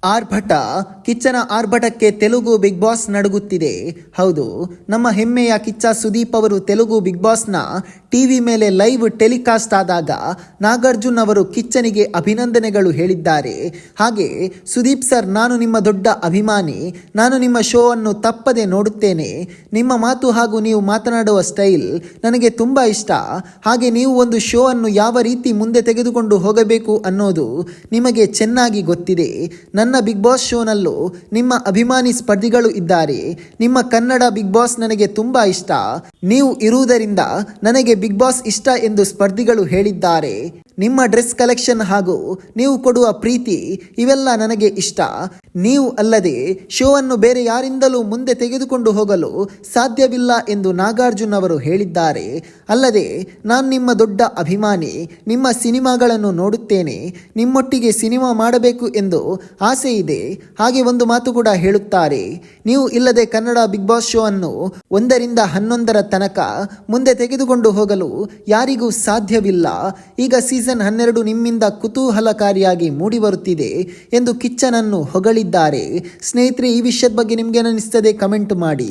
ಆರ್ಭಟ ಕಿಚ್ಚನ ಆರ್ಭಟಕ್ಕೆ Telugu big boss ನಡುಗುತ್ತಿದೆ. ಹೌದು, ನಮ್ಮ ಹೆಮ್ಮೆಯ ಕಿಚ್ಚ ಸುದೀಪ್ ಅವರು ತೆಲುಗು ಬಿಗ್ ಬಾಸ್ನ ಟಿವಿ ಮೇಲೆ ಲೈವ್ ಟೆಲಿಕಾಸ್ಟ್ ಆದಾಗ ನಾಗಾರ್ಜುನ್ ಅವರು ಕಿಚ್ಚನಿಗೆ ಅಭಿನಂದನೆಗಳು ಹೇಳಿದ್ದಾರೆ. ಹಾಗೆ ಸುದೀಪ್ ಸರ್, ನಾನು ನಿಮ್ಮ ದೊಡ್ಡ ಅಭಿಮಾನಿ, ನಾನು ನಿಮ್ಮ ಶೋ ಅನ್ನು ತಪ್ಪದೆ ನೋಡುತ್ತೇನೆ. ನಿಮ್ಮ ಮಾತು ಹಾಗೂ ನೀವು ಮಾತನಾಡುವ ಸ್ಟೈಲ್ ನನಗೆ ತುಂಬ ಇಷ್ಟ. ಹಾಗೆ ನೀವು ಒಂದು ಶೋ ಅನ್ನು ಯಾವ ರೀತಿ ಮುಂದೆ ತೆಗೆದುಕೊಂಡು ಹೋಗಬೇಕು ಅನ್ನೋದು ನಿಮಗೆ ಚೆನ್ನಾಗಿ ಗೊತ್ತಿದೆ. ನನ್ನ ಬಿಗ್ ಬಾಸ್ ಶೋನಲ್ಲೂ ನಿಮ್ಮ ಅಭಿಮಾನಿ ಸ್ಪರ್ಧಿಗಳು ಇದ್ದಾರೆ. ನಿಮ್ಮ ಕನ್ನಡ ಬಿಗ್ ಬಾಸ್ ನನಗೆ ತುಂಬಾ ಇಷ್ಟ. ನೀವು ಇರುವುದರಿಂದ ನನಗೆ ಬಿಗ್ ಬಾಸ್ ಇಷ್ಟ ಎಂದು ಸ್ಪರ್ಧಿಗಳು ಹೇಳಿದ್ದಾರೆ. ನಿಮ್ಮ ಡ್ರೆಸ್ ಕಲೆಕ್ಷನ್ ಹಾಗೂ ನೀವು ಕೊಡುವ ಪ್ರೀತಿ ಇವೆಲ್ಲ ನನಗೆ ಇಷ್ಟ. ನೀವು ಅಲ್ಲದೆ ಶೋ ಅನ್ನು ಬೇರೆ ಯಾರಿಂದಲೂ ಮುಂದೆ ತೆಗೆದುಕೊಂಡು ಹೋಗಲು ಸಾಧ್ಯವಿಲ್ಲ ಎಂದು ನಾಗಾರ್ಜುನ್ ಅವರು ಹೇಳಿದ್ದಾರೆ. ಅಲ್ಲದೆ ನಾನು ನಿಮ್ಮ ದೊಡ್ಡ ಅಭಿಮಾನಿ, ನಿಮ್ಮ ಸಿನಿಮಾಗಳನ್ನು ನೋಡುತ್ತೇನೆ, ನಿಮ್ಮೊಟ್ಟಿಗೆ ಸಿನಿಮಾ ಮಾಡಬೇಕು ಎಂದು ಆಸೆ ಇದೆ. ಹಾಗೆ ಒಂದು ಮಾತು ಕೂಡ ಹೇಳುತ್ತಾರೆ, ನೀವು ಇಲ್ಲದೆ ಕನ್ನಡ ಬಿಗ್ ಬಾಸ್ ಶೋ ಅನ್ನು 1ರಿಂದ 11ರ ತನಕ ಮುಂದೆ ತೆಗೆದುಕೊಂಡು ಹೋಗಲು ಯಾರಿಗೂ ಸಾಧ್ಯವಿಲ್ಲ. ಈಗ ಸೀಸನ್ 12 ನಿಮ್ಮಿಂದ ಕುತೂಹಲಕಾರಿಯಾಗಿ ಮೂಡಿಬರುತ್ತಿದೆ ಎಂದು ಕಿಚ್ಚನನ್ನು ಹೊಗಳಿದ್ದಾರೆ. ಸ್ನೇಹಿತರೆ, ಈ ವಿಷಯದ ಬಗ್ಗೆ ನಿಮ್ಗೆ ಏನಿಸ್ತದೆ ಕಮೆಂಟ್ ಮಾಡಿ.